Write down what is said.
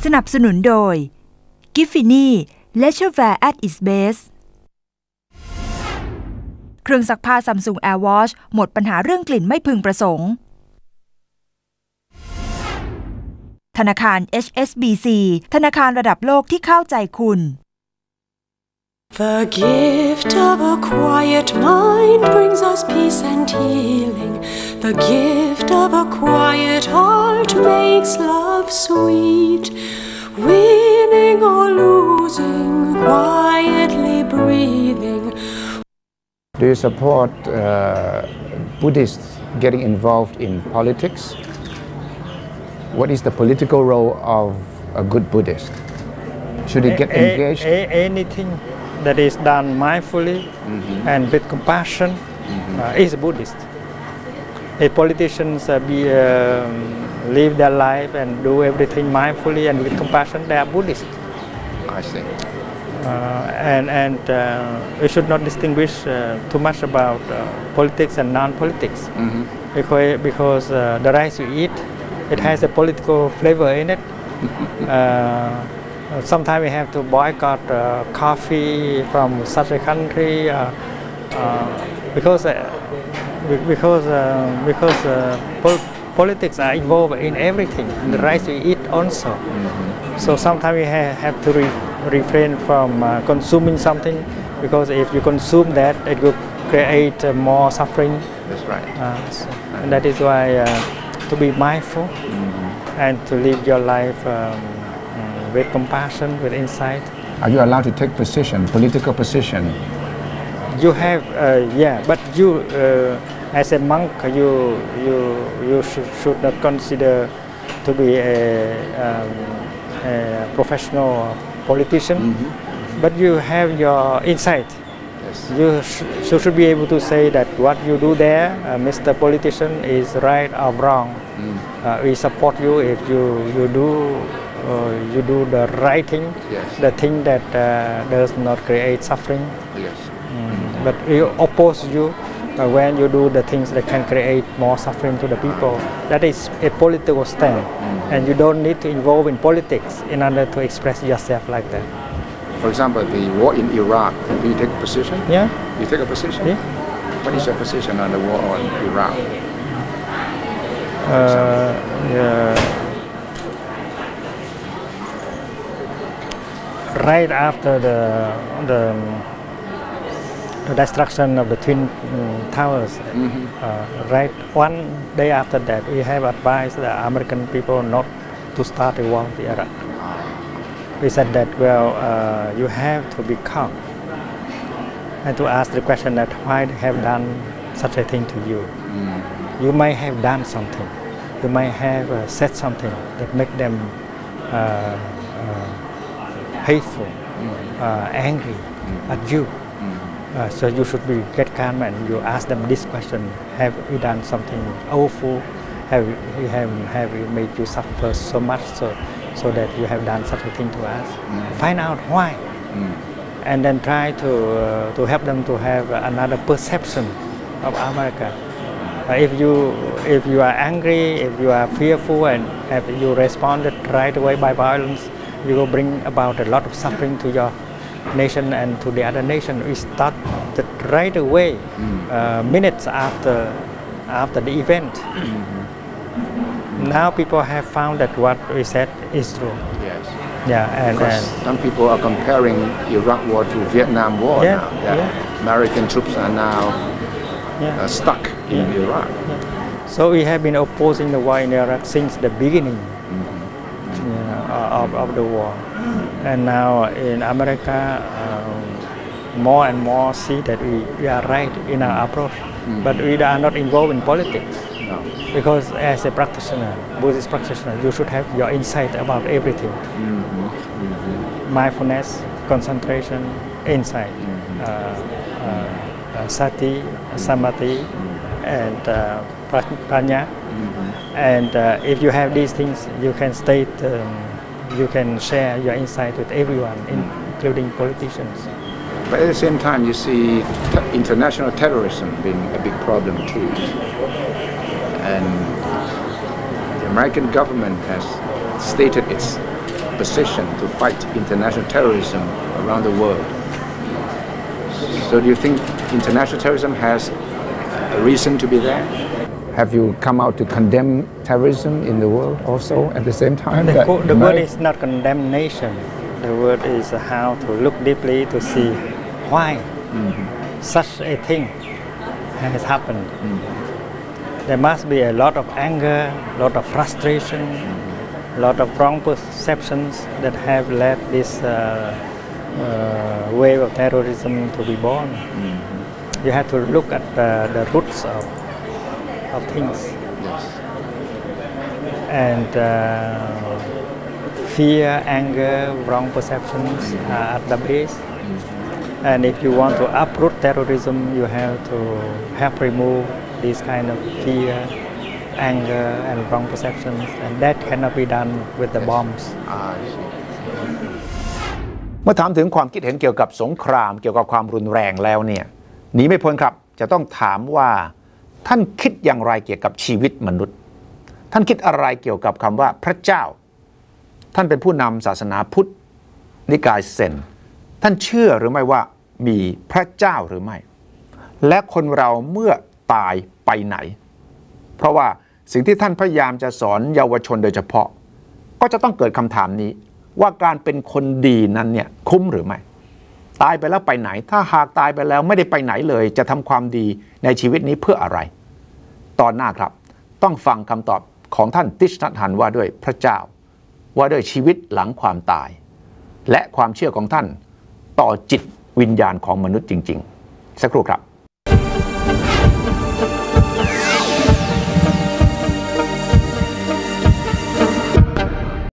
สนับสนุนโดย Giffini Leisurewear at its best เครื่องซักผ้า Samsung Airwash หมดปัญหาเรื่องกลิ่นไม่พึงประสงค์ธนาคาร HSBC ธนาคารระดับโลกที่เข้าใจคุณ The gift of a quiet mind brings us peace and healing. The gift of a quiet heart makes love sweet. Winning or losing, quietly breathing. Do you support Buddhists getting involved in politics? What is the political role of a good Buddhist? Should he get engaged? Anything that is done mindfully and with compassion is a Buddhist. If politicians live their life and do everything mindfully and with compassion, they are Buddhist. I see. And we should not distinguish too much about politics and non-politics, because the rice we eat, it has a political flavor in it. Sometimes we have to boycott coffee from such a country because politics are involved in everything. The rice we eat also. So sometimes we have to refrain from consuming something, because if you consume that, it will create more suffering. That's right. And that is why to be mindful and to live your life with compassion, with insight. Are you allowed to take position, political position? You have, but you, as a monk, you should not consider to be a professional politician, but you have your insight. Yes. You should be able to say that what you do there, Mr. Politician, is right or wrong. We support you if you do the right thing, yes. The thing that does not create suffering. Yes. But we oppose you when you do the things that can create more suffering to the people. That is a political stand, and you don't need to involve in politics in order to express yourself like that. For example, the war in Iraq, do you take a position? Yeah. You take a position? Yeah. What is your position on the war in Iraq? Right after the destruction of the Twin Towers, right one day after that, we have advised the American people not to start a war with Iraq. We said that, you have to be calm and to ask the question that why they have done such a thing to you. You might have done something. You might have said something that make them hateful, angry at you. So you should get calm and you ask them this question: have we done something awful? Have we made you suffer so much so that you have done such a thing to us? Find out why, and then try to help them to have another perception of America. If you are angry, if you are fearful, and if you responded right away by violence, you will bring about a lot of suffering to your nation and to the other nation. We started right away, minutes after the event. Now people have found that what we said is true. Yes. Yeah, and some people are comparing Iraq war to Vietnam war now. American troops are now stuck in Iraq. So we have been opposing the war in Iraq since the beginning of the war. And now in America, more and more see that we are right in our approach, but we are not involved in politics. No. Because as a practitioner, Buddhist practitioner, you should have your insight about everything. Mindfulness, concentration, insight, sati, samadhi, and prajna. And if you have these things, you can you can share your insight with everyone, including politicians. But at the same time, you see international terrorism being a big problem too. And the American government has stated its position to fight international terrorism around the world. So do you think international terrorism has a reason to be there? Have you come out to condemn terrorism in the world also at the same time? The word is not condemnation. The word is how to look deeply to see why such a thing has happened. There must be a lot of anger, a lot of frustration, a lot of wrong perceptions that have led this wave of terrorism to be born. You have to look at the roots of things. Yes. And fear, anger, wrong perceptions are at the base. And if you want to uproot terrorism, you have to help remove this kind of fear, anger, and wrong perceptions. And that cannot be done with the bombs. เมื่อถามถึงความคิดเห็นเกี่ยวกับสงครามเกี่ยวกับความรุนแรงแล้วเนี่ยหนีไม่พ้นครับจะต้องถามว่าท่านคิดอย่างไรเกี่ยวกับชีวิตมนุษย์ท่านคิดอะไรเกี่ยวกับคำว่าพระเจ้าท่านเป็นผู้นำศาสนาพุทธนิกายเซนท่านเชื่อหรือไม่ว่ามีพระเจ้าหรือไม่และคนเราเมื่อตายไปไหนเพราะว่าสิ่งที่ท่านพยายามจะสอนเยาวชนโดยเฉพาะก็จะต้องเกิดคำถามนี้ว่าการเป็นคนดีนั้นเนี่ยคุ้มหรือไม่ตายไปแล้วไปไหนถ้าหากตายไปแล้วไม่ได้ไปไหนเลยจะทำความดีในชีวิตนี้เพื่ออะไรตอนหน้าครับต้องฟังคำตอบของท่านติชนัทหันว่าด้วยพระเจ้าว่าด้วยชีวิตหลังความตายและความเชื่อของท่านต่อจิตวิญญาณของมนุษย์จริงๆสักครู่ครับ